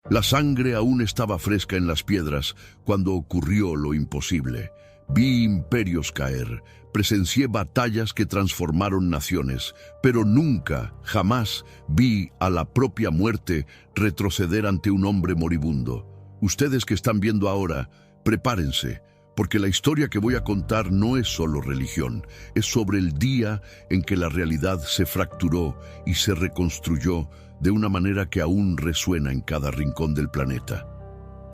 La sangre aún estaba fresca en las piedras cuando ocurrió lo imposible. Vi imperios caer, presencié batallas que transformaron naciones, pero nunca, jamás vi a la propia muerte retroceder ante un hombre moribundo. Ustedes que están viendo ahora, prepárense, porque la historia que voy a contar no es solo religión, es sobre el día en que la realidad se fracturó y se reconstruyó de una manera que aún resuena en cada rincón del planeta.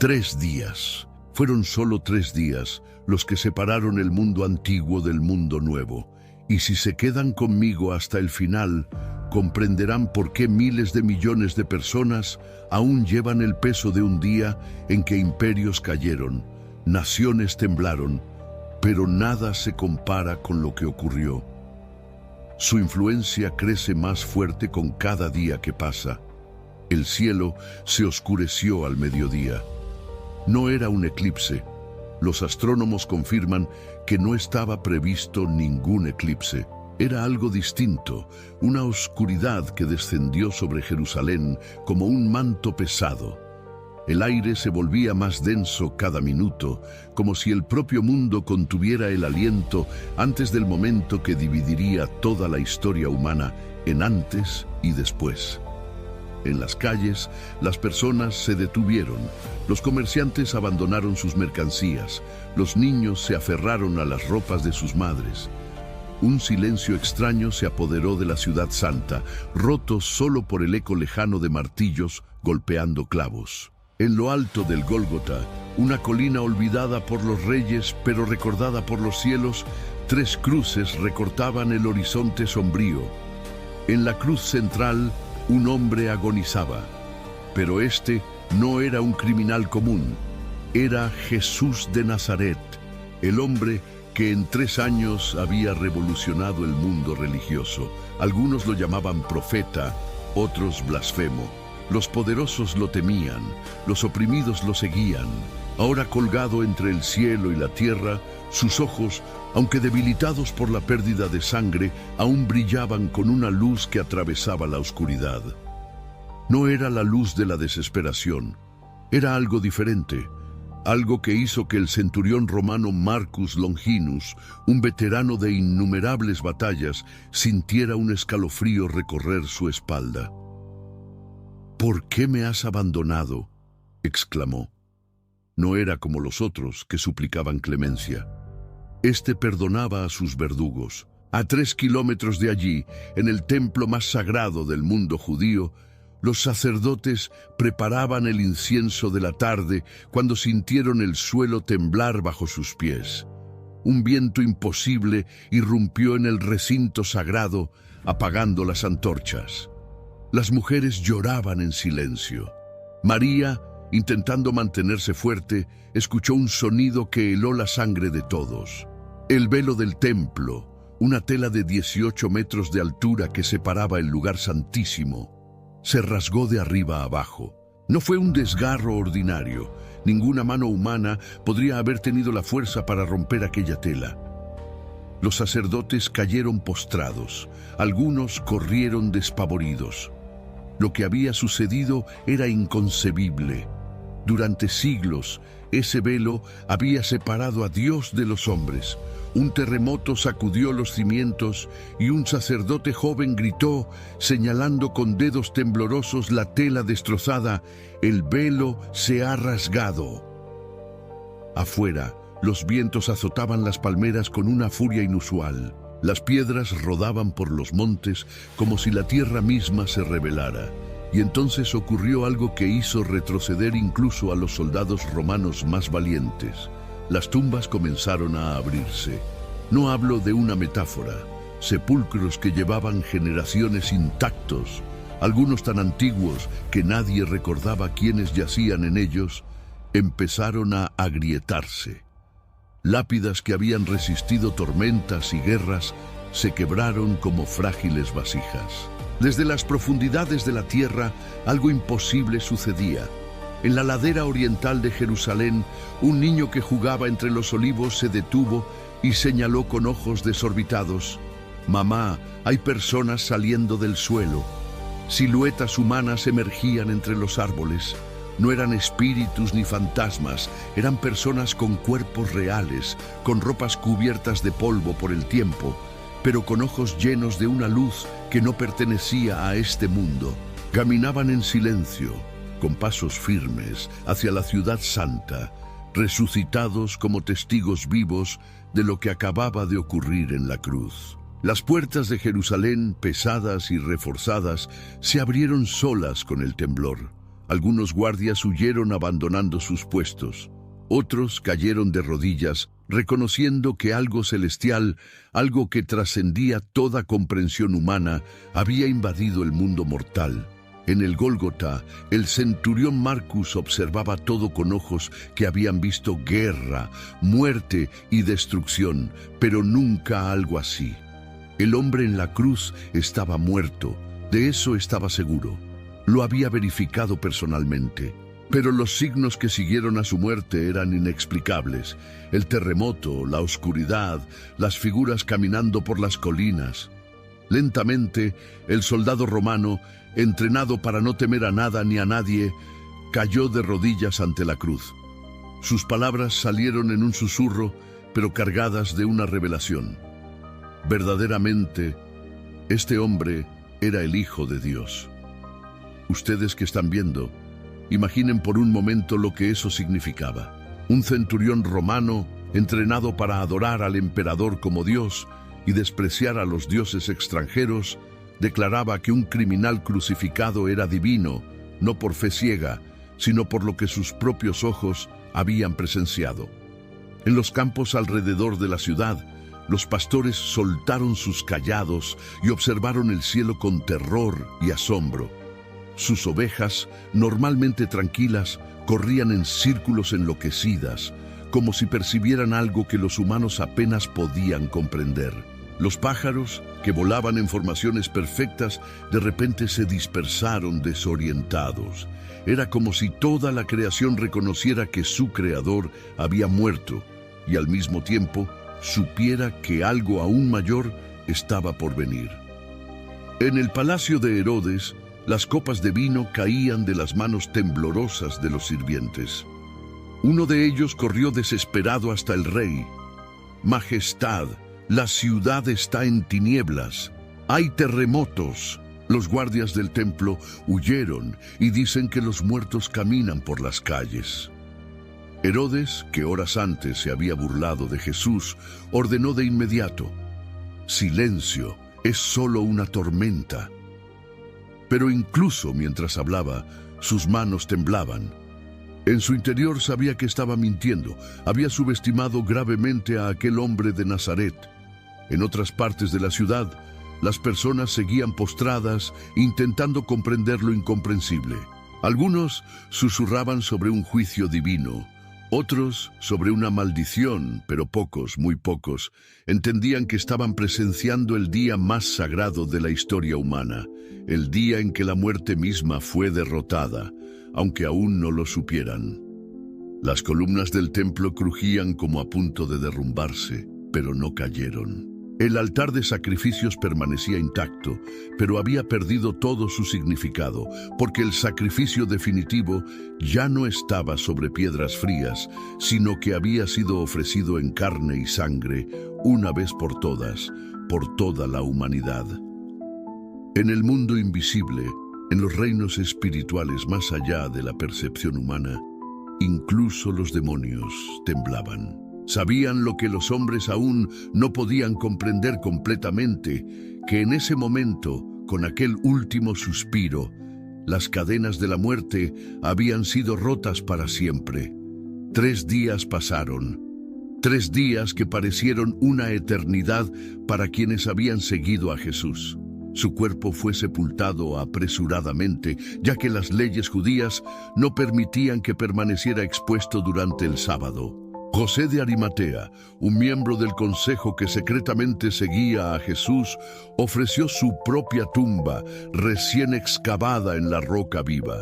3 días. Fueron solo 3 días los que separaron el mundo antiguo del mundo nuevo. Y si se quedan conmigo hasta el final, comprenderán por qué miles de millones de personas aún llevan el peso de un día en que imperios cayeron, naciones temblaron, pero nada se compara con lo que ocurrió. Su influencia crece más fuerte con cada día que pasa. El cielo se oscureció al mediodía. No era un eclipse. Los astrónomos confirman que no estaba previsto ningún eclipse. Era algo distinto, una oscuridad que descendió sobre Jerusalén como un manto pesado. El aire se volvía más denso cada minuto, como si el propio mundo contuviera el aliento antes del momento que dividiría toda la historia humana en antes y después. En las calles, las personas se detuvieron, los comerciantes abandonaron sus mercancías, los niños se aferraron a las ropas de sus madres. Un silencio extraño se apoderó de la ciudad santa, roto solo por el eco lejano de martillos golpeando clavos. En lo alto del Gólgota, una colina olvidada por los reyes pero recordada por los cielos, 3 cruces recortaban el horizonte sombrío. En la cruz central, un hombre agonizaba, pero este no era un criminal común, era Jesús de Nazaret, el hombre que en 3 años había revolucionado el mundo religioso. Algunos lo llamaban profeta, otros blasfemo. Los poderosos lo temían, los oprimidos lo seguían. Ahora colgado entre el cielo y la tierra, sus ojos, aunque debilitados por la pérdida de sangre, aún brillaban con una luz que atravesaba la oscuridad. No era la luz de la desesperación, era algo diferente, algo que hizo que el centurión romano Marcus Longinus, un veterano de innumerables batallas, sintiera un escalofrío recorrer su espalda. «¿Por qué me has abandonado?», exclamó. No era como los otros que suplicaban clemencia. Este perdonaba a sus verdugos. A 3 kilómetros de allí, en el templo más sagrado del mundo judío, los sacerdotes preparaban el incienso de la tarde cuando sintieron el suelo temblar bajo sus pies. Un viento imposible irrumpió en el recinto sagrado, apagando las antorchas. Las mujeres lloraban en silencio. María, intentando mantenerse fuerte, escuchó un sonido que heló la sangre de todos. El velo del templo, una tela de 18 metros de altura que separaba el lugar santísimo, se rasgó de arriba a abajo. No fue un desgarro ordinario. Ninguna mano humana podría haber tenido la fuerza para romper aquella tela. Los sacerdotes cayeron postrados. Algunos corrieron despavoridos. Lo que había sucedido era inconcebible. Durante siglos, ese velo había separado a Dios de los hombres. Un terremoto sacudió los cimientos y un sacerdote joven gritó, señalando con dedos temblorosos la tela destrozada: «El velo se ha rasgado». Afuera, los vientos azotaban las palmeras con una furia inusual. Las piedras rodaban por los montes como si la tierra misma se rebelara. Y entonces ocurrió algo que hizo retroceder incluso a los soldados romanos más valientes. Las tumbas comenzaron a abrirse. No hablo de una metáfora. Sepulcros que llevaban generaciones intactos, algunos tan antiguos que nadie recordaba quiénes yacían en ellos, empezaron a agrietarse. Lápidas que habían resistido tormentas y guerras se quebraron como frágiles vasijas. Desde las profundidades de la tierra, algo imposible sucedía. En la ladera oriental de Jerusalén, un niño que jugaba entre los olivos se detuvo y señaló con ojos desorbitados: «Mamá, hay personas saliendo del suelo». Siluetas humanas emergían entre los árboles. No eran espíritus ni fantasmas, eran personas con cuerpos reales, con ropas cubiertas de polvo por el tiempo, pero con ojos llenos de una luz que no pertenecía a este mundo. Caminaban en silencio, con pasos firmes, hacia la ciudad santa, resucitados como testigos vivos de lo que acababa de ocurrir en la cruz. Las puertas de Jerusalén, pesadas y reforzadas, se abrieron solas con el temblor. Algunos guardias huyeron abandonando sus puestos. Otros cayeron de rodillas, reconociendo que algo celestial, algo que trascendía toda comprensión humana, había invadido el mundo mortal. En el Gólgota, el centurión Marcus observaba todo con ojos que habían visto guerra, muerte y destrucción, pero nunca algo así. El hombre en la cruz estaba muerto, de eso estaba seguro. Lo había verificado personalmente. Pero los signos que siguieron a su muerte eran inexplicables. El terremoto, la oscuridad, las figuras caminando por las colinas. Lentamente, el soldado romano, entrenado para no temer a nada ni a nadie, cayó de rodillas ante la cruz. Sus palabras salieron en un susurro, pero cargadas de una revelación. Verdaderamente, este hombre era el Hijo de Dios. Ustedes que están viendo, imaginen por un momento lo que eso significaba. Un centurión romano, entrenado para adorar al emperador como Dios y despreciar a los dioses extranjeros, declaraba que un criminal crucificado era divino, no por fe ciega, sino por lo que sus propios ojos habían presenciado. En los campos alrededor de la ciudad, los pastores soltaron sus cayados y observaron el cielo con terror y asombro. Sus ovejas, normalmente tranquilas, corrían en círculos enloquecidas, como si percibieran algo que los humanos apenas podían comprender. Los pájaros, que volaban en formaciones perfectas, de repente se dispersaron desorientados. Era como si toda la creación reconociera que su creador había muerto y al mismo tiempo supiera que algo aún mayor estaba por venir. En el palacio de Herodes, las copas de vino caían de las manos temblorosas de los sirvientes. Uno de ellos corrió desesperado hasta el rey. «Majestad, la ciudad está en tinieblas. Hay terremotos». Los guardias del templo huyeron y dicen que los muertos caminan por las calles. Herodes, que horas antes se había burlado de Jesús, ordenó de inmediato: «Silencio, es solo una tormenta». Pero incluso mientras hablaba, sus manos temblaban. En su interior sabía que estaba mintiendo, había subestimado gravemente a aquel hombre de Nazaret. En otras partes de la ciudad, las personas seguían postradas, intentando comprender lo incomprensible. Algunos susurraban sobre un juicio divino, otros sobre una maldición, pero pocos, muy pocos, entendían que estaban presenciando el día más sagrado de la historia humana, el día en que la muerte misma fue derrotada, aunque aún no lo supieran. Las columnas del templo crujían como a punto de derrumbarse, pero no cayeron. El altar de sacrificios permanecía intacto, pero había perdido todo su significado, porque el sacrificio definitivo ya no estaba sobre piedras frías, sino que había sido ofrecido en carne y sangre, una vez por todas, por toda la humanidad. En el mundo invisible, en los reinos espirituales más allá de la percepción humana, incluso los demonios temblaban. Sabían lo que los hombres aún no podían comprender completamente, que en ese momento, con aquel último suspiro, las cadenas de la muerte habían sido rotas para siempre. 3 días pasaron, 3 días que parecieron una eternidad para quienes habían seguido a Jesús. Su cuerpo fue sepultado apresuradamente, ya que las leyes judías no permitían que permaneciera expuesto durante el sábado. José de Arimatea, un miembro del consejo que secretamente seguía a Jesús, ofreció su propia tumba, recién excavada en la roca viva.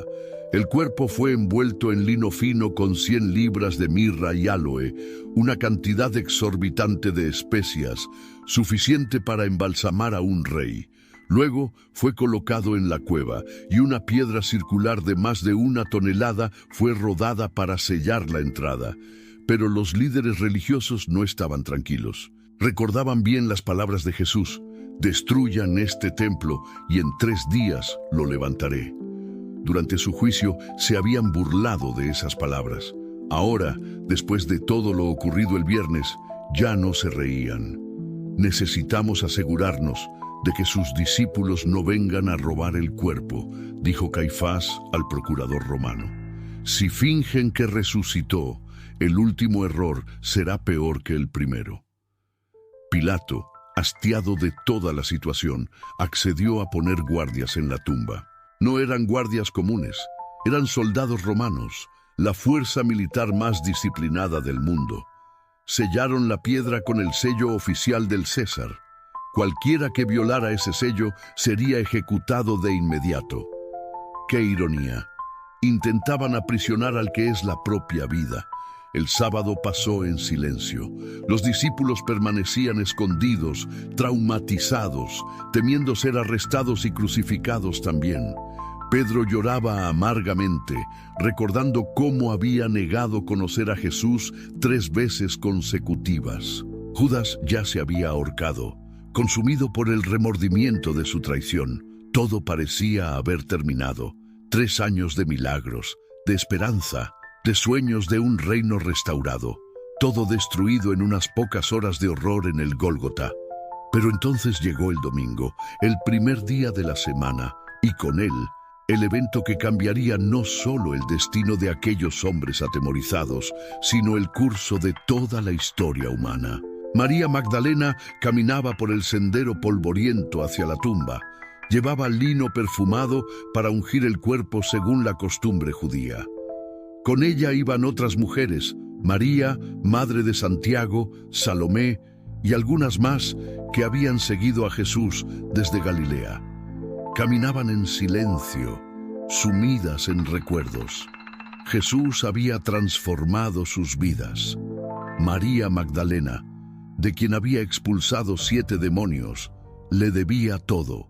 El cuerpo fue envuelto en lino fino con 100 libras de mirra y áloe, una cantidad exorbitante de especias, suficiente para embalsamar a un rey. Luego fue colocado en la cueva y una piedra circular de más de 1 tonelada fue rodada para sellar la entrada. Pero los líderes religiosos no estaban tranquilos. Recordaban bien las palabras de Jesús: «Destruyan este templo y en 3 días lo levantaré». Durante su juicio se habían burlado de esas palabras. Ahora, después de todo lo ocurrido el viernes, ya no se reían. «Necesitamos asegurarnos de que sus discípulos no vengan a robar el cuerpo», dijo Caifás al procurador romano. «Si fingen que resucitó, el último error será peor que el primero». Pilato, hastiado de toda la situación, accedió a poner guardias en la tumba. No eran guardias comunes, eran soldados romanos, la fuerza militar más disciplinada del mundo. Sellaron la piedra con el sello oficial del César. Cualquiera que violara ese sello sería ejecutado de inmediato. ¡Qué ironía! Intentaban aprisionar al que es la propia vida. El sábado pasó en silencio. Los discípulos permanecían escondidos, traumatizados, temiendo ser arrestados y crucificados también. Pedro lloraba amargamente, recordando cómo había negado conocer a Jesús 3 veces consecutivas. Judas ya se había ahorcado, consumido por el remordimiento de su traición. Todo parecía haber terminado. 3 años de milagros, de esperanza, de sueños de un reino restaurado. Todo destruido en unas pocas horas de horror en el Gólgota. Pero entonces llegó el domingo, el primer día de la semana, y con él, el evento que cambiaría no solo el destino de aquellos hombres atemorizados, sino el curso de toda la historia humana. María Magdalena caminaba por el sendero polvoriento hacia la tumba. Llevaba lino perfumado para ungir el cuerpo según la costumbre judía. Con ella iban otras mujeres, María, madre de Santiago, Salomé y algunas más que habían seguido a Jesús desde Galilea. Caminaban en silencio, sumidas en recuerdos. Jesús había transformado sus vidas. María Magdalena, de quien había expulsado 7 demonios, le debía todo.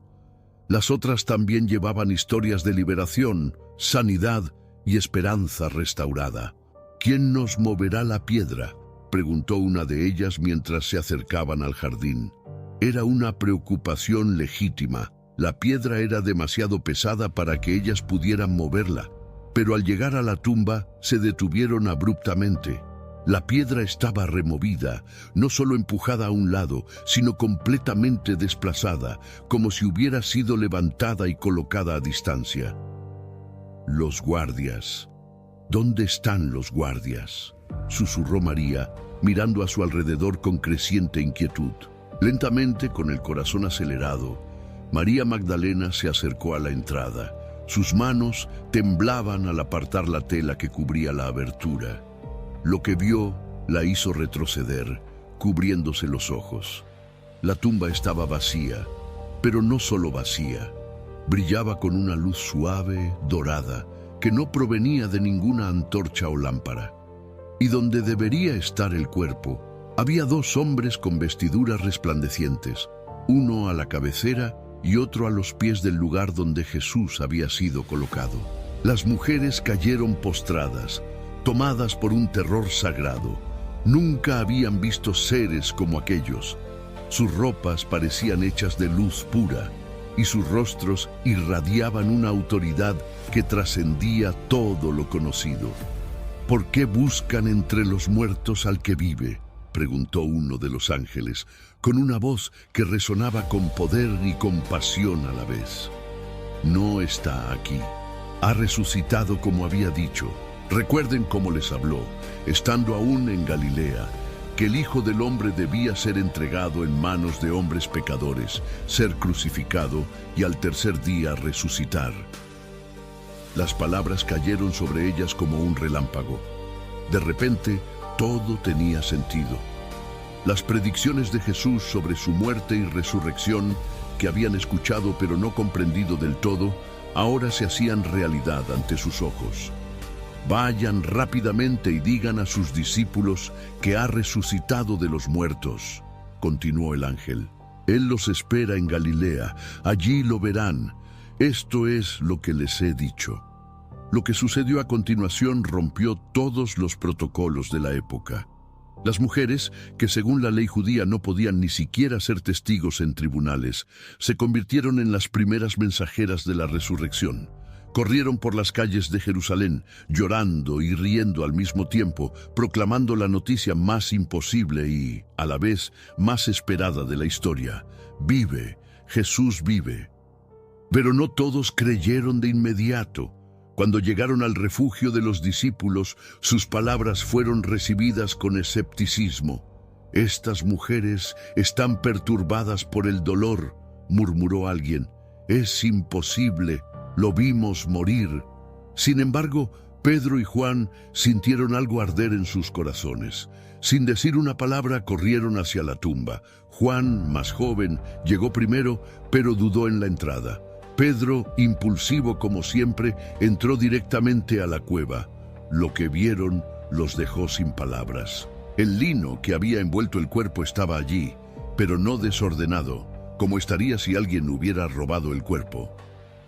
Las otras también llevaban historias de liberación, sanidad y esperanza restaurada. «¿Quién nos moverá la piedra?», preguntó una de ellas mientras se acercaban al jardín. Era una preocupación legítima. La piedra era demasiado pesada para que ellas pudieran moverla, pero al llegar a la tumba se detuvieron abruptamente. La piedra estaba removida, no solo empujada a un lado, sino completamente desplazada, como si hubiera sido levantada y colocada a distancia. «Los guardias. ¿Dónde están los guardias?», susurró María, mirando a su alrededor con creciente inquietud. Lentamente, con el corazón acelerado, María Magdalena se acercó a la entrada. Sus manos temblaban al apartar la tela que cubría la abertura. Lo que vio la hizo retroceder, cubriéndose los ojos. La tumba estaba vacía, pero no solo vacía. Brillaba con una luz suave, dorada, que no provenía de ninguna antorcha o lámpara. Y donde debería estar el cuerpo, había 2 hombres con vestiduras resplandecientes, uno a la cabecera y otro a los pies del lugar donde Jesús había sido colocado. Las mujeres cayeron postradas, tomadas por un terror sagrado. Nunca habían visto seres como aquellos. Sus ropas parecían hechas de luz pura, y sus rostros irradiaban una autoridad que trascendía todo lo conocido. «¿Por qué buscan entre los muertos al que vive?», preguntó uno de los ángeles, con una voz que resonaba con poder y compasión a la vez. «No está aquí. Ha resucitado como había dicho. Recuerden cómo les habló, estando aún en Galilea, que el Hijo del Hombre debía ser entregado en manos de hombres pecadores, ser crucificado y al tercer día resucitar». Las palabras cayeron sobre ellas como un relámpago. De repente, todo tenía sentido. Las predicciones de Jesús sobre su muerte y resurrección, que habían escuchado pero no comprendido del todo, ahora se hacían realidad ante sus ojos. «Vayan rápidamente y digan a sus discípulos que ha resucitado de los muertos», continuó el ángel. Él los espera en Galilea, allí lo verán. Esto es lo que les he dicho. Lo que sucedió a continuación rompió todos los protocolos de la época. Las mujeres, que según la ley judía no podían ni siquiera ser testigos en tribunales, se convirtieron en las primeras mensajeras de la resurrección. Corrieron por las calles de Jerusalén, llorando y riendo al mismo tiempo, proclamando la noticia más imposible y, a la vez, más esperada de la historia. Vive, Jesús vive. Pero no todos creyeron de inmediato. Cuando llegaron al refugio de los discípulos, sus palabras fueron recibidas con escepticismo. «Estas mujeres están perturbadas por el dolor», murmuró alguien. «Es imposible, lo vimos morir». Sin embargo, Pedro y Juan sintieron algo arder en sus corazones. Sin decir una palabra, corrieron hacia la tumba. Juan, más joven, llegó primero, pero dudó en la entrada. Pedro, impulsivo como siempre, entró directamente a la cueva. Lo que vieron los dejó sin palabras. El lino que había envuelto el cuerpo estaba allí, pero no desordenado, como estaría si alguien hubiera robado el cuerpo.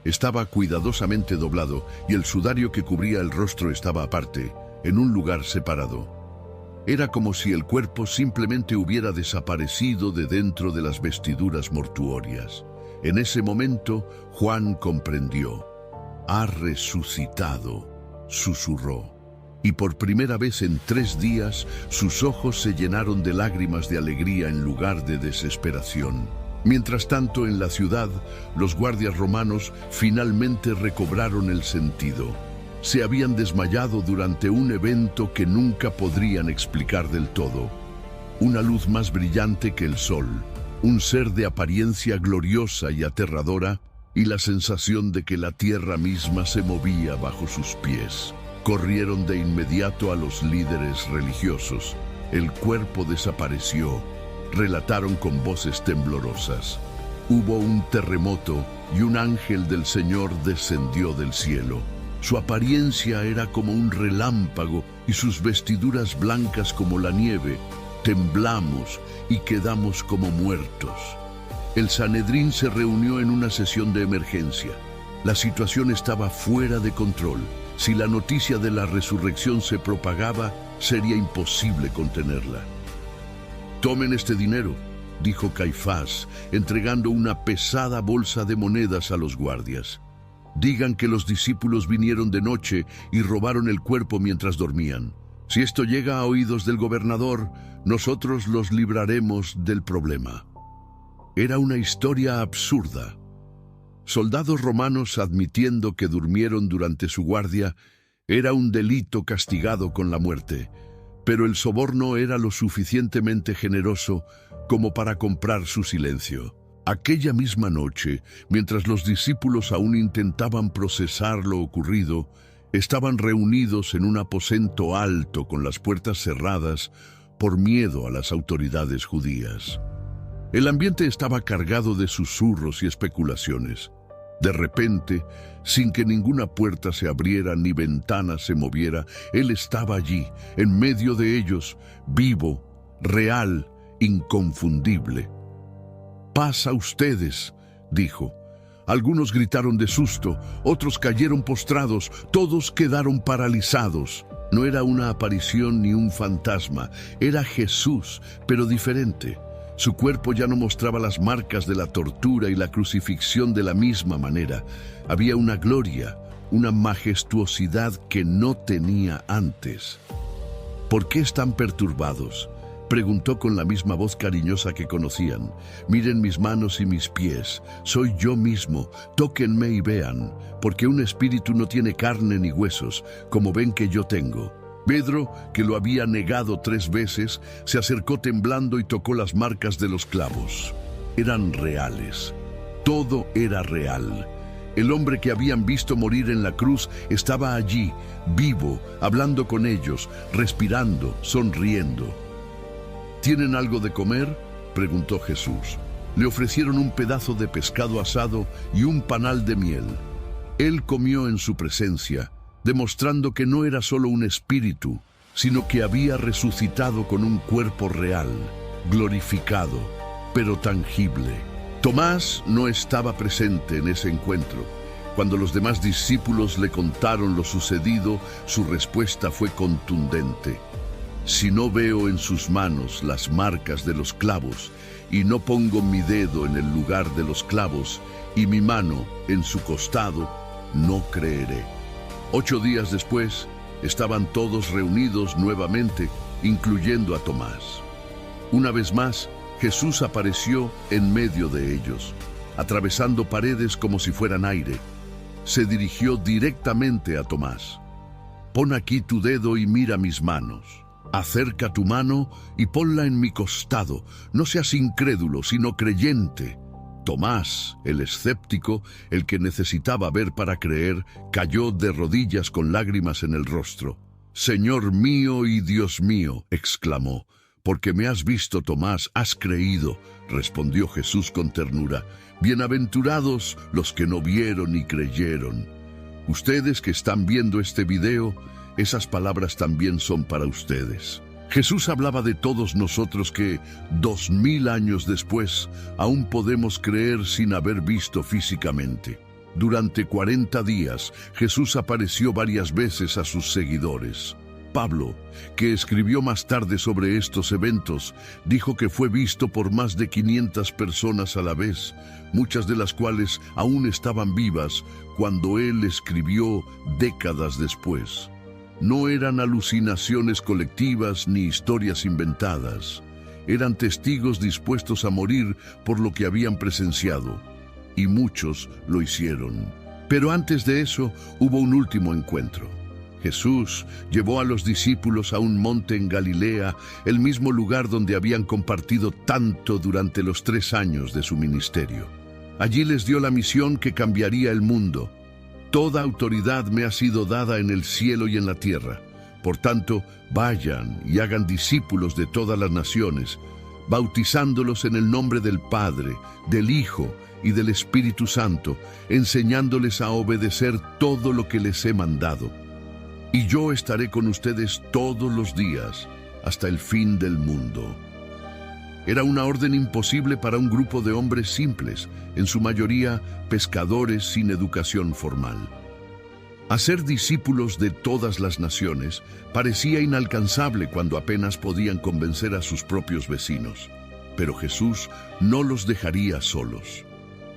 Estaba cuidadosamente doblado y el sudario que cubría el rostro estaba aparte, en un lugar separado. Era como si el cuerpo simplemente hubiera desaparecido de dentro de las vestiduras mortuorias. En ese momento, Juan comprendió. «Ha resucitado», susurró. Y por primera vez en 3 días, sus ojos se llenaron de lágrimas de alegría en lugar de desesperación. Mientras tanto, en la ciudad, los guardias romanos finalmente recobraron el sentido. Se habían desmayado durante un evento que nunca podrían explicar del todo. Una luz más brillante que el sol, un ser de apariencia gloriosa y aterradora, y la sensación de que la tierra misma se movía bajo sus pies. Corrieron de inmediato a los líderes religiosos. El cuerpo desapareció, relataron con voces temblorosas. Hubo un terremoto y un ángel del Señor descendió del cielo. Su apariencia era como un relámpago y sus vestiduras blancas como la nieve. Temblamos y quedamos como muertos. El Sanedrín se reunió en una sesión de emergencia. La situación estaba fuera de control. Si la noticia de la resurrección se propagaba, sería imposible contenerla. «Tomen este dinero», dijo Caifás, entregando una pesada bolsa de monedas a los guardias. «Digan que los discípulos vinieron de noche y robaron el cuerpo mientras dormían. Si esto llega a oídos del gobernador, nosotros los libraremos del problema». Era una historia absurda. Soldados romanos admitiendo que durmieron durante su guardia era un delito castigado con la muerte, pero el soborno era lo suficientemente generoso como para comprar su silencio. Aquella misma noche, mientras los discípulos aún intentaban procesar lo ocurrido, estaban reunidos en un aposento alto con las puertas cerradas por miedo a las autoridades judías. El ambiente estaba cargado de susurros y especulaciones. De repente, sin que ninguna puerta se abriera ni ventana se moviera, Él estaba allí, en medio de ellos, vivo, real, inconfundible. «Paz a ustedes», dijo. Algunos gritaron de susto, otros cayeron postrados, todos quedaron paralizados. No era una aparición ni un fantasma, era Jesús, pero diferente. Su cuerpo ya no mostraba las marcas de la tortura y la crucifixión de la misma manera. Había una gloria, una majestuosidad que no tenía antes. «¿Por qué están perturbados?», preguntó con la misma voz cariñosa que conocían. «Miren mis manos y mis pies, soy yo mismo, tóquenme y vean, porque un espíritu no tiene carne ni huesos, como ven que yo tengo». Pedro, que lo había negado 3 veces, se acercó temblando y tocó las marcas de los clavos. Eran reales. Todo era real. El hombre que habían visto morir en la cruz estaba allí, vivo, hablando con ellos, respirando, sonriendo. «¿Tienen algo de comer?», preguntó Jesús. Le ofrecieron un pedazo de pescado asado y un panal de miel. Él comió en su presencia, demostrando que no era solo un espíritu, sino que había resucitado con un cuerpo real, glorificado. pero tangible. Tomás no estaba presente en ese encuentro. Cuando los demás discípulos le contaron lo sucedido, su respuesta fue contundente. Si no veo en sus manos las marcas de los clavos, y no pongo mi dedo en el lugar de los clavos, y mi mano en su costado, no creeré. 8 días después, estaban todos reunidos nuevamente, incluyendo a Tomás. Una vez más, Jesús apareció en medio de ellos, atravesando paredes como si fueran aire. Se dirigió directamente a Tomás. «Pon aquí tu dedo y mira mis manos. Acerca tu mano y ponla en mi costado. No seas incrédulo, sino creyente». Tomás, el escéptico, el que necesitaba ver para creer, cayó de rodillas con lágrimas en el rostro. «Señor mío y Dios mío», exclamó. «Porque me has visto, Tomás, has creído», respondió Jesús con ternura. «Bienaventurados los que no vieron y creyeron». Ustedes que están viendo este video, esas palabras también son para ustedes. Jesús hablaba de todos nosotros que, 2000 años después, aún podemos creer sin haber visto físicamente. Durante 40 días, Jesús apareció varias veces a sus seguidores. Pablo, que escribió más tarde sobre estos eventos, dijo que fue visto por más de 500 personas a la vez, muchas de las cuales aún estaban vivas cuando él escribió décadas después. No eran alucinaciones colectivas ni historias inventadas. Eran testigos dispuestos a morir por lo que habían presenciado, y muchos lo hicieron. Pero antes de eso, hubo un último encuentro. Jesús llevó a los discípulos a un monte en Galilea, el mismo lugar donde habían compartido tanto durante los 3 años de su ministerio. Allí les dio la misión que cambiaría el mundo. «Toda autoridad me ha sido dada en el cielo y en la tierra. Por tanto, vayan y hagan discípulos de todas las naciones, bautizándolos en el nombre del Padre, del Hijo y del Espíritu Santo, enseñándoles a obedecer todo lo que les he mandado. Y yo estaré con ustedes todos los días, hasta el fin del mundo». Era una orden imposible para un grupo de hombres simples, en su mayoría pescadores sin educación formal. Hacer discípulos de todas las naciones parecía inalcanzable cuando apenas podían convencer a sus propios vecinos. Pero Jesús no los dejaría solos.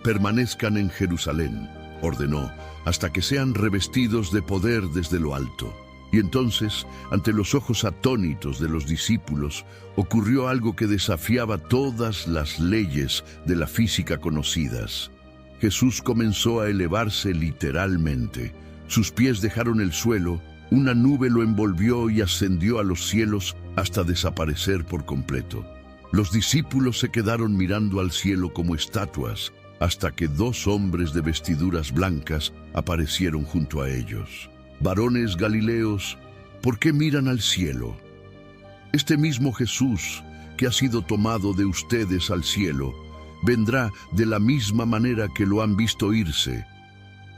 «Permanezcan en Jerusalén», ordenó, «hasta que sean revestidos de poder desde lo alto». Y entonces, ante los ojos atónitos de los discípulos, ocurrió algo que desafiaba todas las leyes de la física conocidas. Jesús comenzó a elevarse literalmente. Sus pies dejaron el suelo, una nube lo envolvió y ascendió a los cielos hasta desaparecer por completo. Los discípulos se quedaron mirando al cielo como estatuas, hasta que 2 hombres de vestiduras blancas aparecieron junto a ellos. «Varones Galileos, ¿por qué miran al cielo? Este mismo Jesús, que ha sido tomado de ustedes al cielo, vendrá de la misma manera que lo han visto irse».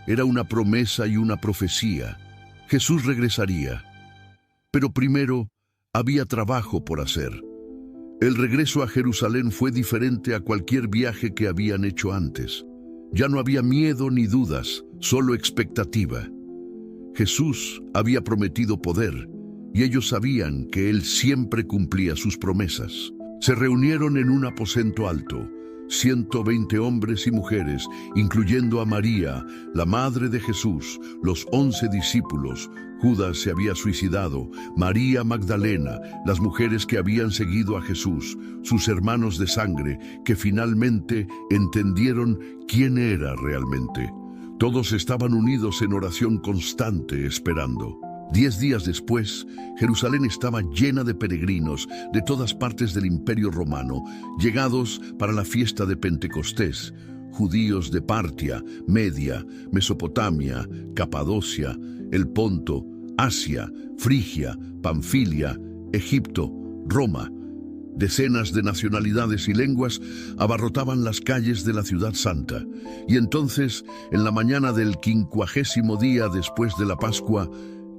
Era una promesa y una profecía. Jesús regresaría. Pero primero había trabajo por hacer. El regreso a Jerusalén fue diferente a cualquier viaje que habían hecho antes. Ya no había miedo ni dudas, solo expectativa. Jesús había prometido poder, y ellos sabían que Él siempre cumplía sus promesas. Se reunieron en un aposento alto, 120 hombres y mujeres, incluyendo a María, la madre de Jesús, los 11 discípulos. Judas se había suicidado, María Magdalena, las mujeres que habían seguido a Jesús, sus hermanos de sangre, que finalmente entendieron quién era realmente. Todos estaban unidos en oración constante, esperando. 10 días después, Jerusalén estaba llena de peregrinos de todas partes del Imperio Romano, llegados para la fiesta de Pentecostés, judíos de Partia, Media, Mesopotamia, Capadocia, el Ponto, Asia, Frigia, Panfilia, Egipto, Roma. Decenas de nacionalidades y lenguas abarrotaban las calles de la ciudad santa. Y entonces, en la mañana del 50º día después de la Pascua,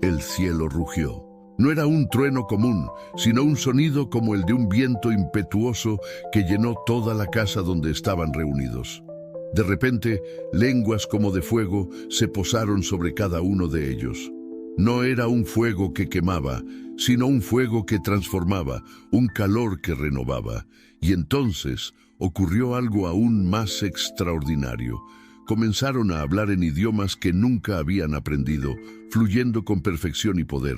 el cielo rugió. No era un trueno común, sino un sonido como el de un viento impetuoso que llenó toda la casa donde estaban reunidos. De repente, lenguas como de fuego se posaron sobre cada uno de ellos. No era un fuego que quemaba, sino un fuego que transformaba, un calor que renovaba. Y entonces ocurrió algo aún más extraordinario. Comenzaron a hablar en idiomas que nunca habían aprendido, fluyendo con perfección y poder.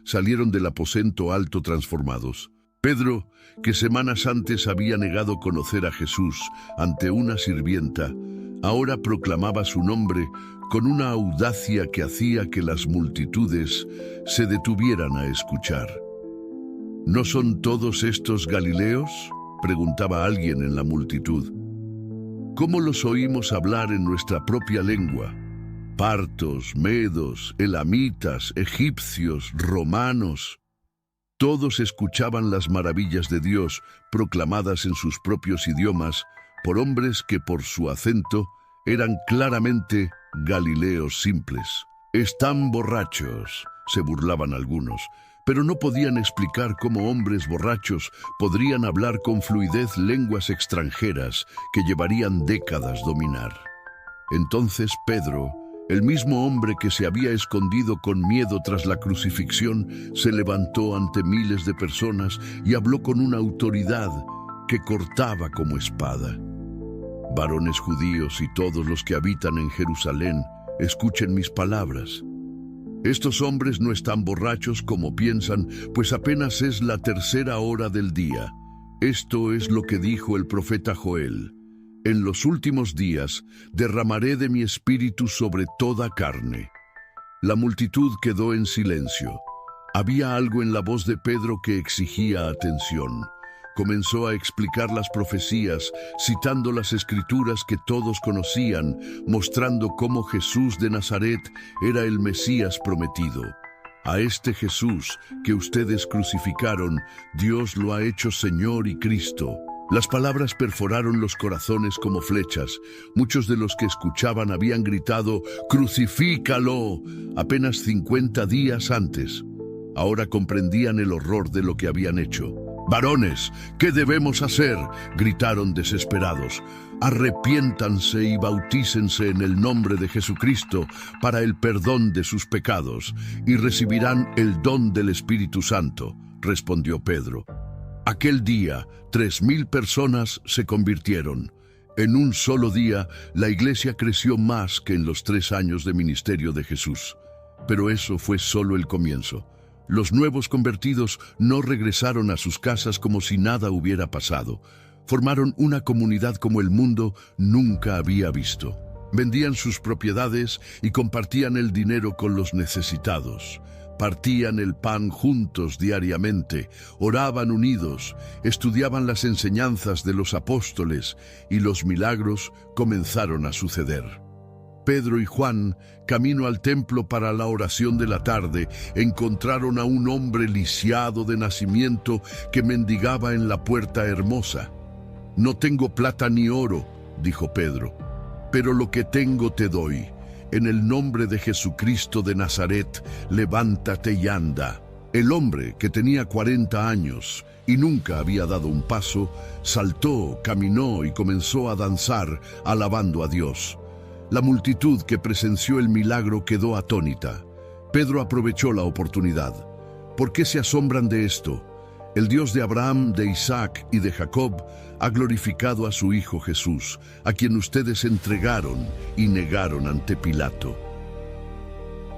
Salieron del aposento alto transformados. Pedro, que semanas antes había negado conocer a Jesús ante una sirvienta, ahora proclamaba su nombre con una audacia que hacía que las multitudes se detuvieran a escuchar. ¿No son todos estos galileos?, preguntaba alguien en la multitud. ¿Cómo los oímos hablar en nuestra propia lengua? Partos, medos, elamitas, egipcios, romanos. Todos escuchaban las maravillas de Dios proclamadas en sus propios idiomas por hombres que por su acento eran claramente galileos simples. «Están borrachos», se burlaban algunos, pero no podían explicar cómo hombres borrachos podrían hablar con fluidez lenguas extranjeras que llevarían décadas dominar. Entonces Pedro, el mismo hombre que se había escondido con miedo tras la crucifixión, se levantó ante miles de personas y habló con una autoridad que cortaba como espada. «Varones judíos y todos los que habitan en Jerusalén, escuchen mis palabras. Estos hombres no están borrachos como piensan, pues apenas es la tercera hora del día. Esto es lo que dijo el profeta Joel. En los últimos días derramaré de mi espíritu sobre toda carne». La multitud quedó en silencio. Había algo en la voz de Pedro que exigía atención. Comenzó a explicar las profecías, citando las escrituras que todos conocían, mostrando cómo Jesús de Nazaret era el Mesías prometido. «A este Jesús que ustedes crucificaron, Dios lo ha hecho Señor y Cristo». Las palabras perforaron los corazones como flechas. Muchos de los que escuchaban habían gritado «¡Crucifícalo!» apenas 50 días antes. Ahora comprendían el horror de lo que habían hecho. «Varones, ¿qué debemos hacer?», gritaron desesperados. «Arrepiéntanse y bautícense en el nombre de Jesucristo para el perdón de sus pecados, y recibirán el don del Espíritu Santo», respondió Pedro. Aquel día, 3,000 personas se convirtieron. En un solo día, la iglesia creció más que en los 3 años de ministerio de Jesús. Pero eso fue solo el comienzo. Los nuevos convertidos no regresaron a sus casas como si nada hubiera pasado. Formaron una comunidad como el mundo nunca había visto. Vendían sus propiedades y compartían el dinero con los necesitados. Partían el pan juntos diariamente, oraban unidos, estudiaban las enseñanzas de los apóstoles y los milagros comenzaron a suceder. Pedro y Juan, camino al templo para la oración de la tarde, encontraron a un hombre lisiado de nacimiento que mendigaba en la puerta hermosa. «No tengo plata ni oro», dijo Pedro, «pero lo que tengo te doy. En el nombre de Jesucristo de Nazaret, levántate y anda». El hombre, que tenía 40 años y nunca había dado un paso, saltó, caminó y comenzó a danzar, alabando a Dios. La multitud que presenció el milagro quedó atónita. Pedro aprovechó la oportunidad. «¿Por qué se asombran de esto? El Dios de Abraham, de Isaac y de Jacob ha glorificado a su Hijo Jesús, a quien ustedes entregaron y negaron ante Pilato».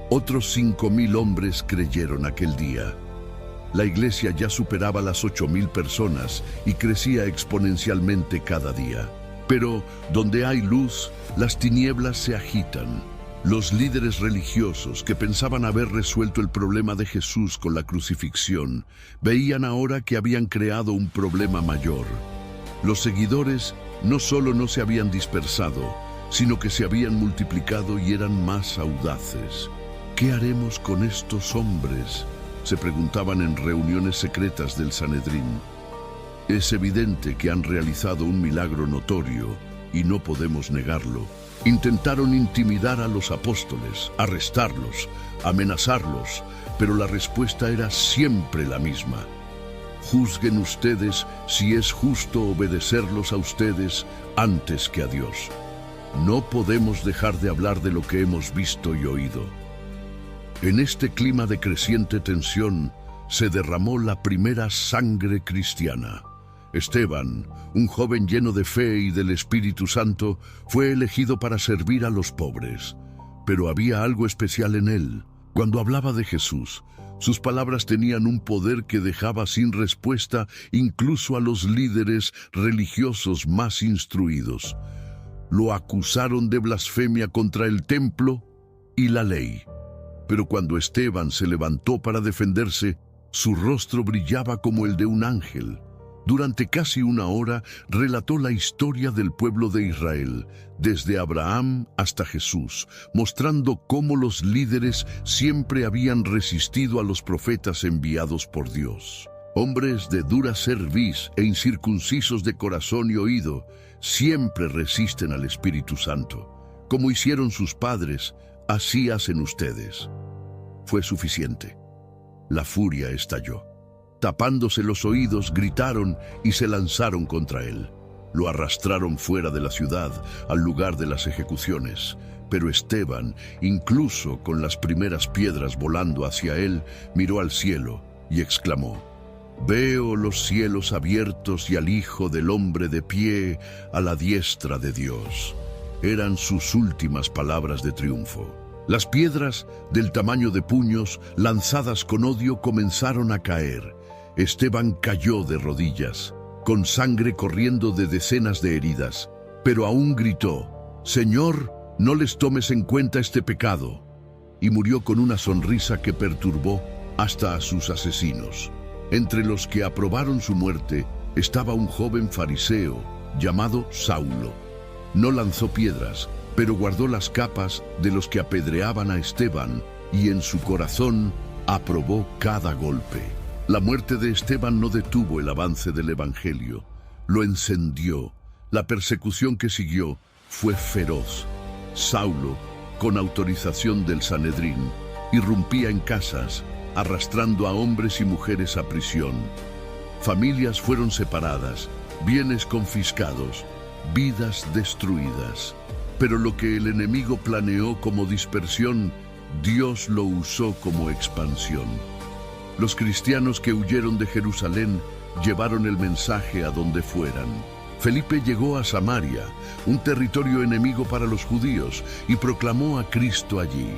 Otros 5,000 hombres creyeron aquel día. La iglesia ya superaba las 8,000 personas y crecía exponencialmente cada día. Pero donde hay luz, las tinieblas se agitan. Los líderes religiosos que pensaban haber resuelto el problema de Jesús con la crucifixión, veían ahora que habían creado un problema mayor. Los seguidores no solo no se habían dispersado, sino que se habían multiplicado y eran más audaces. «¿Qué haremos con estos hombres?», se preguntaban en reuniones secretas del Sanedrín. «Es evidente que han realizado un milagro notorio y no podemos negarlo». Intentaron intimidar a los apóstoles, arrestarlos, amenazarlos, pero la respuesta era siempre la misma. Juzguen ustedes si es justo obedecerlos a ustedes antes que a Dios. No podemos dejar de hablar de lo que hemos visto y oído. En este clima de creciente tensión se derramó la primera sangre cristiana. Esteban, un joven lleno de fe y del Espíritu Santo, fue elegido para servir a los pobres. Pero había algo especial en él. Cuando hablaba de Jesús, sus palabras tenían un poder que dejaba sin respuesta incluso a los líderes religiosos más instruidos. Lo acusaron de blasfemia contra el templo y la ley. Pero cuando Esteban se levantó para defenderse, su rostro brillaba como el de un ángel. Durante casi una hora relató la historia del pueblo de Israel, desde Abraham hasta Jesús, mostrando cómo los líderes siempre habían resistido a los profetas enviados por Dios. Hombres de dura cerviz e incircuncisos de corazón y oído, siempre resisten al Espíritu Santo. Como hicieron sus padres, así hacen ustedes. Fue suficiente. La furia estalló. Tapándose los oídos, gritaron y se lanzaron contra él. Lo arrastraron fuera de la ciudad, al lugar de las ejecuciones. Pero Esteban, incluso con las primeras piedras volando hacia él, miró al cielo y exclamó: «Veo los cielos abiertos y al Hijo del Hombre de pie a la diestra de Dios». Eran sus últimas palabras de triunfo. Las piedras, del tamaño de puños, lanzadas con odio, comenzaron a caer. Esteban cayó de rodillas, con sangre corriendo de decenas de heridas, pero aún gritó: «Señor, no les tomes en cuenta este pecado», y murió con una sonrisa que perturbó hasta a sus asesinos. Entre los que aprobaron su muerte estaba un joven fariseo llamado Saulo. No lanzó piedras, pero guardó las capas de los que apedreaban a Esteban, y en su corazón aprobó cada golpe. La muerte de Esteban no detuvo el avance del Evangelio, lo encendió. La persecución que siguió fue feroz. Saulo, con autorización del Sanedrín, irrumpía en casas, arrastrando a hombres y mujeres a prisión. Familias fueron separadas, bienes confiscados, vidas destruidas. Pero lo que el enemigo planeó como dispersión, Dios lo usó como expansión. Los cristianos que huyeron de Jerusalén llevaron el mensaje a donde fueran. Felipe llegó a Samaria, un territorio enemigo para los judíos, y proclamó a Cristo allí.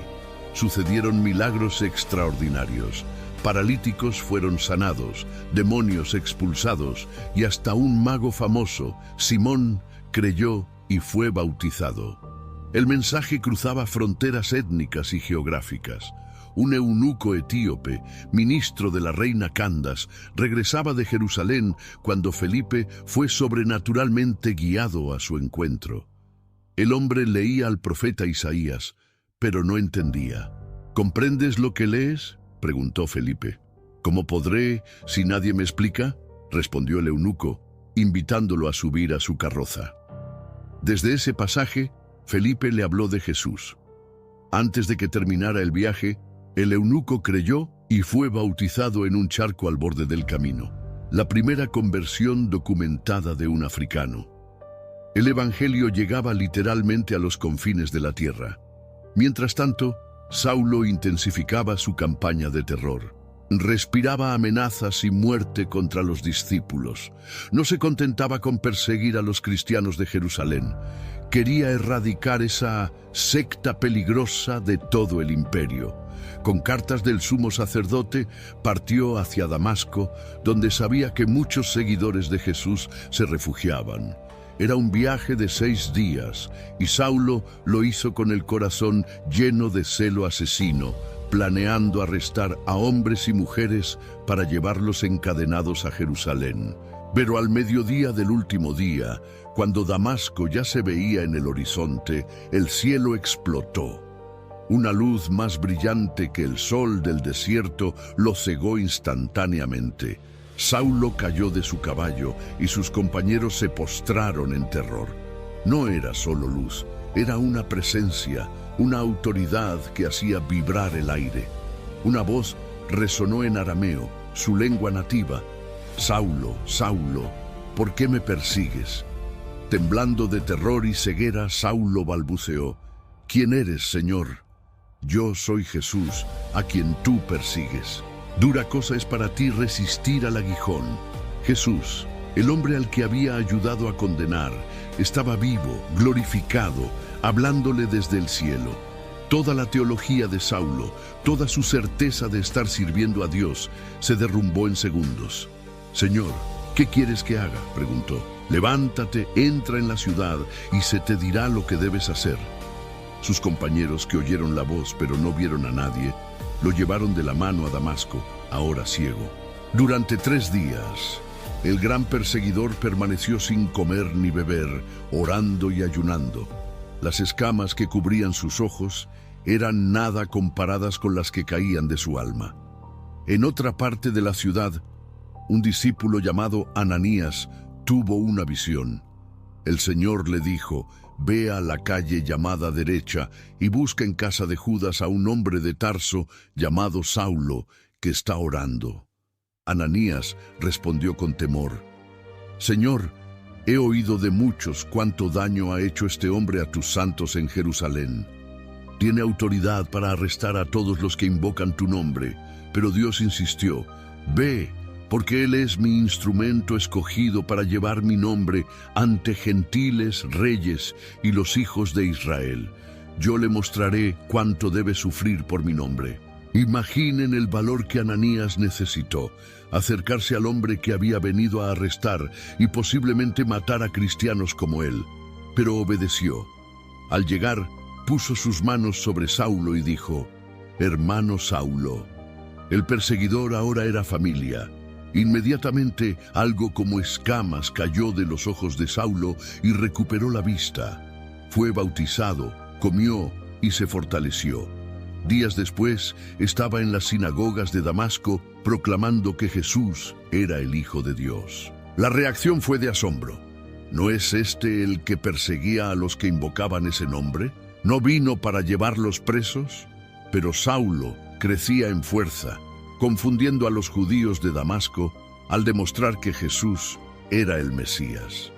Sucedieron milagros extraordinarios. Paralíticos fueron sanados, demonios expulsados, y hasta un mago famoso, Simón, creyó y fue bautizado. El mensaje cruzaba fronteras étnicas y geográficas. Un eunuco etíope, ministro de la reina Candas, regresaba de Jerusalén cuando Felipe fue sobrenaturalmente guiado a su encuentro. El hombre leía al profeta Isaías, pero no entendía. ¿Comprendes lo que lees?, preguntó Felipe. «¿Cómo podré si nadie me explica?», respondió el eunuco, invitándolo a subir a su carroza. Desde ese pasaje, Felipe le habló de Jesús. Antes de que terminara el viaje, el eunuco creyó y fue bautizado en un charco al borde del camino. La primera conversión documentada de un africano. El evangelio llegaba literalmente a los confines de la tierra. Mientras tanto, Saulo intensificaba su campaña de terror. Respiraba amenazas y muerte contra los discípulos. No se contentaba con perseguir a los cristianos de Jerusalén. Quería erradicar esa secta peligrosa de todo el imperio. Con cartas del sumo sacerdote, partió hacia Damasco, donde sabía que muchos seguidores de Jesús se refugiaban. Era un viaje de 6 días, y Saulo lo hizo con el corazón lleno de celo asesino, planeando arrestar a hombres y mujeres para llevarlos encadenados a Jerusalén. Pero al mediodía del último día, cuando Damasco ya se veía en el horizonte, el cielo explotó. Una luz más brillante que el sol del desierto lo cegó instantáneamente. Saulo cayó de su caballo y sus compañeros se postraron en terror. No era solo luz, era una presencia, una autoridad que hacía vibrar el aire. Una voz resonó en arameo, su lengua nativa. Saulo, Saulo, ¿por qué me persigues? Temblando de terror y ceguera, Saulo balbuceó: ¿Quién eres, Señor? Yo soy Jesús, a quien tú persigues. Dura cosa es para ti resistir al aguijón. Jesús, el hombre al que había ayudado a condenar, estaba vivo, glorificado, hablándole desde el cielo. Toda la teología de Saulo, toda su certeza de estar sirviendo a Dios, se derrumbó en segundos. Señor, ¿qué quieres que haga?, preguntó. Levántate, entra en la ciudad y se te dirá lo que debes hacer. Sus compañeros, que oyeron la voz pero no vieron a nadie, lo llevaron de la mano a Damasco, ahora ciego. Durante 3 días, el gran perseguidor permaneció sin comer ni beber, orando y ayunando. Las escamas que cubrían sus ojos eran nada comparadas con las que caían de su alma. En otra parte de la ciudad, un discípulo llamado Ananías tuvo una visión. El Señor le dijo: ve a la calle llamada Derecha y busca en casa de Judas a un hombre de Tarso llamado Saulo, que está orando. Ananías respondió con temor: Señor, he oído de muchos cuánto daño ha hecho este hombre a tus santos en Jerusalén. Tiene autoridad para arrestar a todos los que invocan tu nombre. Pero Dios insistió: ve, porque él es mi instrumento escogido para llevar mi nombre ante gentiles, reyes y los hijos de Israel. Yo le mostraré cuánto debe sufrir por mi nombre. Imaginen el valor que Ananías necesitó: acercarse al hombre que había venido a arrestar y posiblemente matar a cristianos como él. Pero obedeció. Al llegar, puso sus manos sobre Saulo y dijo: hermano Saulo. El perseguidor ahora era familia. Inmediatamente algo como escamas cayó de los ojos de Saulo y recuperó la vista. Fue bautizado, comió y se fortaleció. Días después estaba en las sinagogas de Damasco proclamando que Jesús era el Hijo de Dios. La reacción fue de asombro. ¿No es este el que perseguía a los que invocaban ese nombre? ¿No vino para llevarlos presos? Pero Saulo crecía en fuerza, confundiendo a los judíos de Damasco al demostrar que Jesús era el Mesías.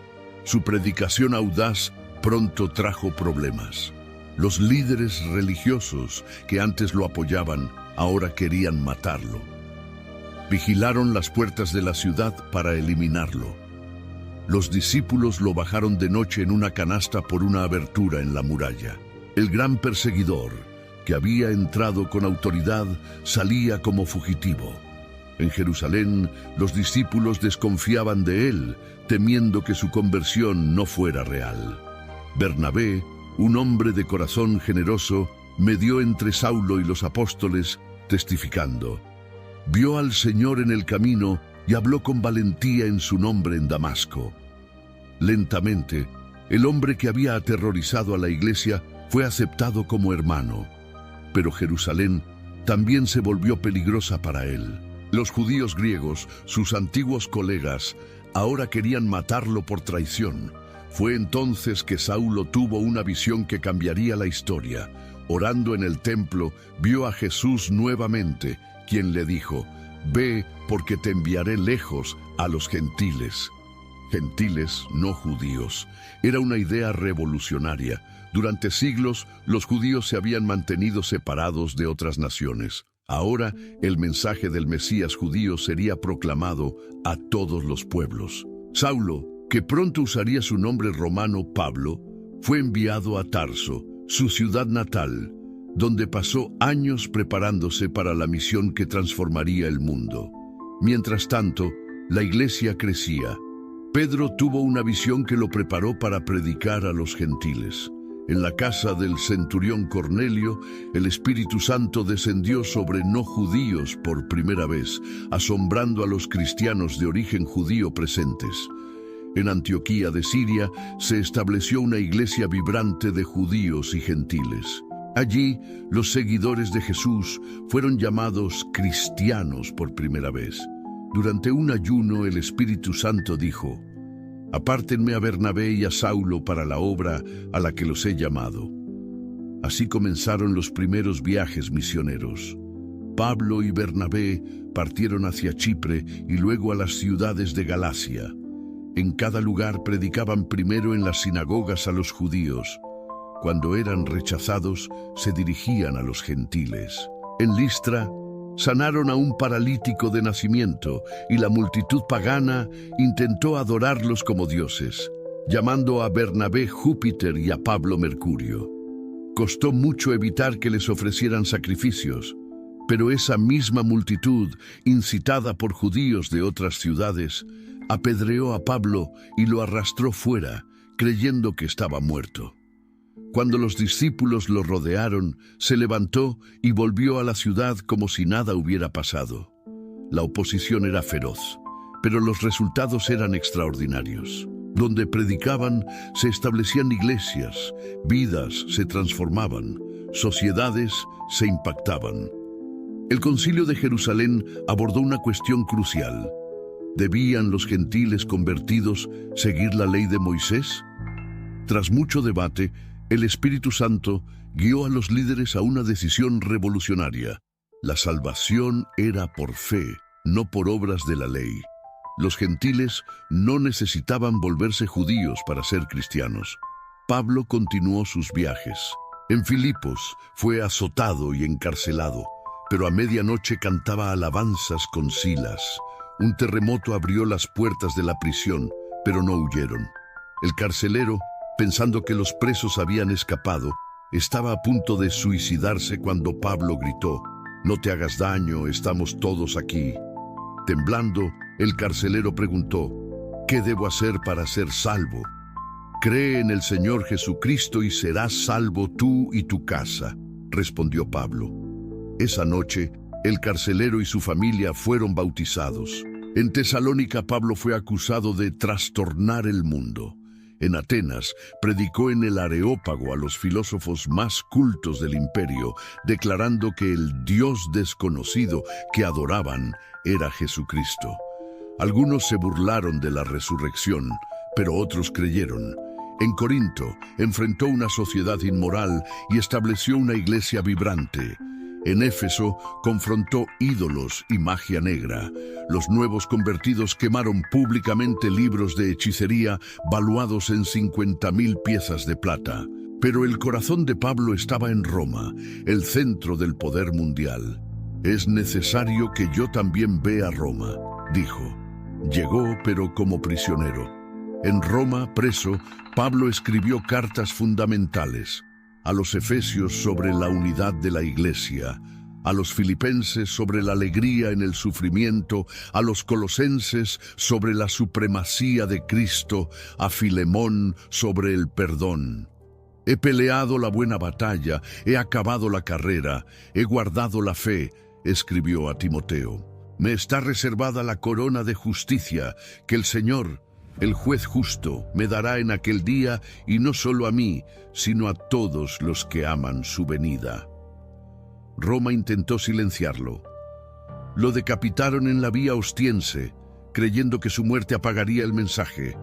Su predicación audaz pronto trajo problemas. Los líderes religiosos que antes lo apoyaban ahora querían matarlo. Vigilaron las puertas de la ciudad para eliminarlo. Los discípulos lo bajaron de noche en una canasta por una abertura en la muralla. El gran perseguidor, que había entrado con autoridad, salía como fugitivo. En Jerusalén, los discípulos desconfiaban de él, temiendo que su conversión no fuera real. Bernabé, un hombre de corazón generoso, medió entre Saulo y los apóstoles, testificando: vio al Señor en el camino y habló con valentía en su nombre en Damasco. Lentamente, el hombre que había aterrorizado a la iglesia fue aceptado como hermano. Pero Jerusalén también se volvió peligrosa para él. Los judíos griegos, sus antiguos colegas, ahora querían matarlo por traición. Fue entonces que Saulo tuvo una visión que cambiaría la historia. Orando en el templo, vio a Jesús nuevamente, quien le dijo: ve, porque te enviaré lejos a los gentiles. Gentiles, no judíos. Era una idea revolucionaria. Durante siglos, los judíos se habían mantenido separados de otras naciones. Ahora, el mensaje del Mesías judío sería proclamado a todos los pueblos. Saulo, que pronto usaría su nombre romano Pablo, fue enviado a Tarso, su ciudad natal, donde pasó años preparándose para la misión que transformaría el mundo. Mientras tanto, la iglesia crecía. Pedro tuvo una visión que lo preparó para predicar a los gentiles. En la casa del centurión Cornelio, el Espíritu Santo descendió sobre no judíos por primera vez, asombrando a los cristianos de origen judío presentes. En Antioquía de Siria se estableció una iglesia vibrante de judíos y gentiles. Allí, los seguidores de Jesús fueron llamados cristianos por primera vez. Durante un ayuno, el Espíritu Santo dijo: apártenme a Bernabé y a Saulo para la obra a la que los he llamado. Así comenzaron los primeros viajes misioneros. Pablo y Bernabé partieron hacia Chipre y luego a las ciudades de Galacia. En cada lugar predicaban primero en las sinagogas a los judíos. Cuando eran rechazados, se dirigían a los gentiles. En Listra, sanaron a un paralítico de nacimiento y la multitud pagana intentó adorarlos como dioses, llamando a Bernabé Júpiter y a Pablo Mercurio. Costó mucho evitar que les ofrecieran sacrificios, pero esa misma multitud, incitada por judíos de otras ciudades, apedreó a Pablo y lo arrastró fuera, creyendo que estaba muerto. Cuando los discípulos lo rodearon, se levantó y volvió a la ciudad como si nada hubiera pasado. La oposición era feroz, pero los resultados eran extraordinarios. Donde predicaban, se establecían iglesias, vidas se transformaban, sociedades se impactaban. El Concilio de Jerusalén abordó una cuestión crucial. ¿Debían los gentiles convertidos seguir la ley de Moisés? Tras mucho debate, el Espíritu Santo guió a los líderes a una decisión revolucionaria. La salvación era por fe, no por obras de la ley. Los gentiles no necesitaban volverse judíos para ser cristianos. Pablo continuó sus viajes. En Filipos fue azotado y encarcelado, pero a medianoche cantaba alabanzas con Silas. Un terremoto abrió las puertas de la prisión, pero no huyeron. El carcelero, pensando que los presos habían escapado, estaba a punto de suicidarse cuando Pablo gritó: «No te hagas daño, estamos todos aquí». Temblando, el carcelero preguntó: «¿Qué debo hacer para ser salvo?». «Cree en el Señor Jesucristo y serás salvo tú y tu casa», respondió Pablo. Esa noche, el carcelero y su familia fueron bautizados. En Tesalónica, Pablo fue acusado de trastornar el mundo. En Atenas, predicó en el Areópago a los filósofos más cultos del imperio, declarando que el Dios desconocido que adoraban era Jesucristo. Algunos se burlaron de la resurrección, pero otros creyeron. En Corinto, enfrentó una sociedad inmoral y estableció una iglesia vibrante. En Éfeso, confrontó ídolos y magia negra. Los nuevos convertidos quemaron públicamente libros de hechicería valuados en 50.000 piezas de plata. Pero el corazón de Pablo estaba en Roma, el centro del poder mundial. «Es necesario que yo también vea Roma», dijo. Llegó, pero como prisionero. En Roma, preso, Pablo escribió cartas fundamentales. A los efesios sobre la unidad de la iglesia, a los filipenses sobre la alegría en el sufrimiento, a los colosenses sobre la supremacía de Cristo, a Filemón sobre el perdón. «He peleado la buena batalla, he acabado la carrera, he guardado la fe», escribió a Timoteo. «Me está reservada la corona de justicia que el Señor, el juez justo, me dará en aquel día, y no solo a mí, sino a todos los que aman su venida». Roma intentó silenciarlo. Lo decapitaron en la vía Ostiense, creyendo que su muerte apagaría el mensaje.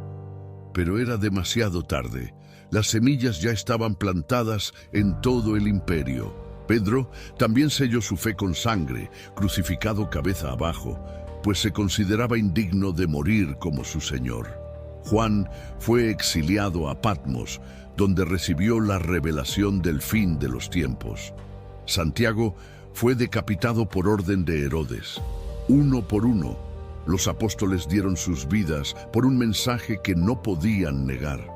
Pero era demasiado tarde. Las semillas ya estaban plantadas en todo el imperio. Pedro también selló su fe con sangre, crucificado cabeza abajo, pues se consideraba indigno de morir como su Señor. Juan fue exiliado a Patmos, donde recibió la revelación del fin de los tiempos. Santiago fue decapitado por orden de Herodes. Uno por uno, los apóstoles dieron sus vidas por un mensaje que no podían negar.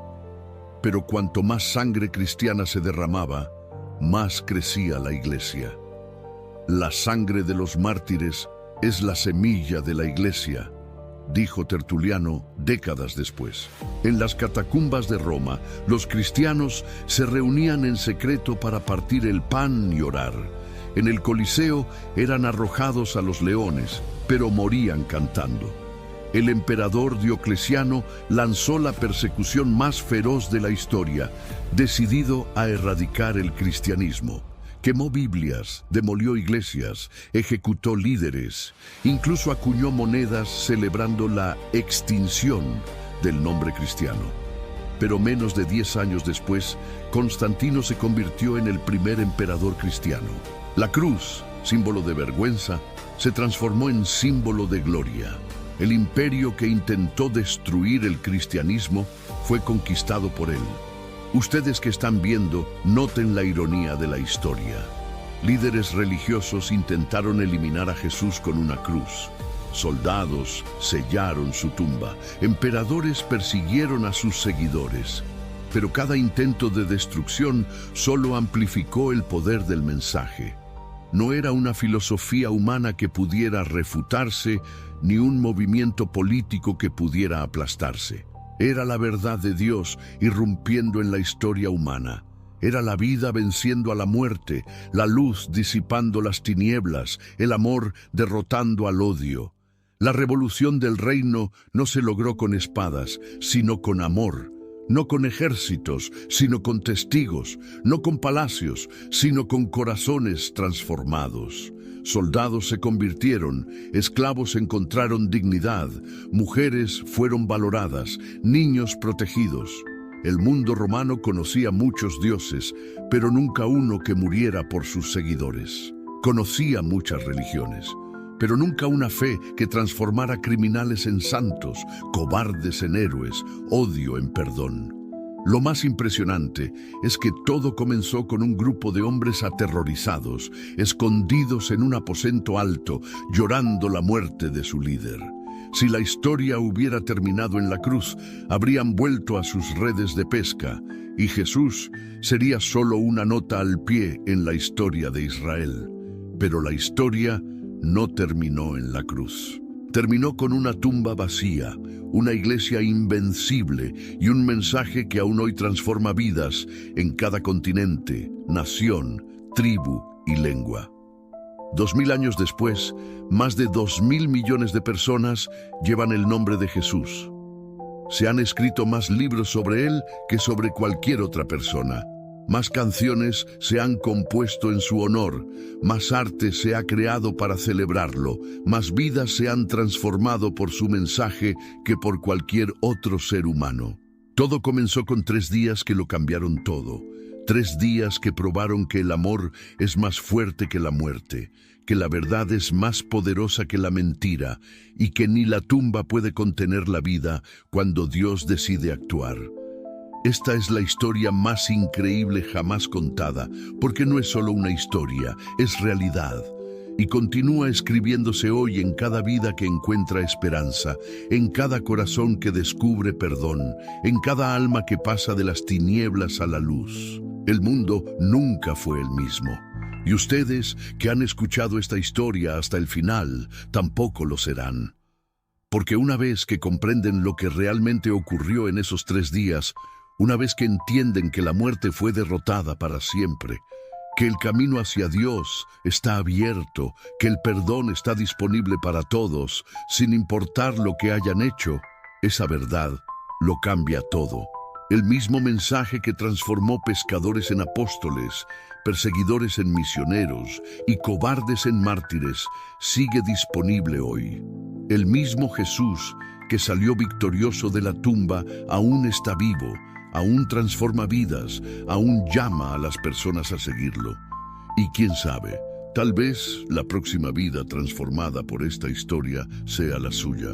Pero cuanto más sangre cristiana se derramaba, más crecía la iglesia. La sangre de los mártires es la semilla de la iglesia, dijo Tertuliano décadas después. En las catacumbas de Roma, los cristianos se reunían en secreto para partir el pan y orar. En el Coliseo eran arrojados a los leones, pero morían cantando. El emperador Diocleciano lanzó la persecución más feroz de la historia, decidido a erradicar el cristianismo. Quemó Biblias, demolió iglesias, ejecutó líderes, incluso acuñó monedas celebrando la extinción del nombre cristiano. Pero menos de 10 años después, Constantino se convirtió en el primer emperador cristiano. La cruz símbolo de vergüenza, se transformó en símbolo de gloria. El imperio que intentó destruir el cristianismo fue conquistado por él. Ustedes que están viendo, noten la ironía de la historia. Líderes religiosos intentaron eliminar a Jesús con una cruz. Soldados sellaron su tumba. Emperadores persiguieron a sus seguidores. Pero cada intento de destrucción solo amplificó el poder del mensaje. No era una filosofía humana que pudiera refutarse, ni un movimiento político que pudiera aplastarse. Era la verdad de Dios irrumpiendo en la historia humana. Era la vida venciendo a la muerte, la luz disipando las tinieblas, el amor derrotando al odio. La revolución del reino no se logró con espadas, sino con amor. No con ejércitos, sino con testigos. No con palacios, sino con corazones transformados. Soldados se convirtieron, esclavos encontraron dignidad, mujeres fueron valoradas, niños protegidos. El mundo romano conocía muchos dioses, pero nunca uno que muriera por sus seguidores. Conocía muchas religiones, pero nunca una fe que transformara criminales en santos, cobardes en héroes, odio en perdón. Lo más impresionante es que todo comenzó con un grupo de hombres aterrorizados, escondidos en un aposento alto, llorando la muerte de su líder. Si la historia hubiera terminado en la cruz, habrían vuelto a sus redes de pesca, y Jesús sería solo una nota al pie en la historia de Israel. Pero la historia no terminó en la cruz. Terminó con una tumba vacía, una iglesia invencible y un mensaje que aún hoy transforma vidas en cada continente, nación, tribu y lengua. 2000 años después, más de 2.000 millones de personas llevan el nombre de Jesús. Se han escrito más libros sobre él que sobre cualquier otra persona. Más canciones se han compuesto en su honor, más arte se ha creado para celebrarlo, más vidas se han transformado por su mensaje que por cualquier otro ser humano. Todo comenzó con 3 días que lo cambiaron todo. 3 días que probaron que el amor es más fuerte que la muerte, que la verdad es más poderosa que la mentira y que ni la tumba puede contener la vida cuando Dios decide actuar. Esta es la historia más increíble jamás contada, porque no es solo una historia, es realidad. Y continúa escribiéndose hoy en cada vida que encuentra esperanza, en cada corazón que descubre perdón, en cada alma que pasa de las tinieblas a la luz. El mundo nunca fue el mismo. Y ustedes que han escuchado esta historia hasta el final, tampoco lo serán. Porque una vez que comprenden lo que realmente ocurrió en esos 3 días, una vez que entienden que la muerte fue derrotada para siempre, que el camino hacia Dios está abierto, que el perdón está disponible para todos, sin importar lo que hayan hecho, esa verdad lo cambia todo. El mismo mensaje que transformó pescadores en apóstoles, perseguidores en misioneros y cobardes en mártires, sigue disponible hoy. El mismo Jesús que salió victorioso de la tumba aún está vivo, aún transforma vidas, aún llama a las personas a seguirlo. Y quién sabe, tal vez la próxima vida transformada por esta historia sea la suya.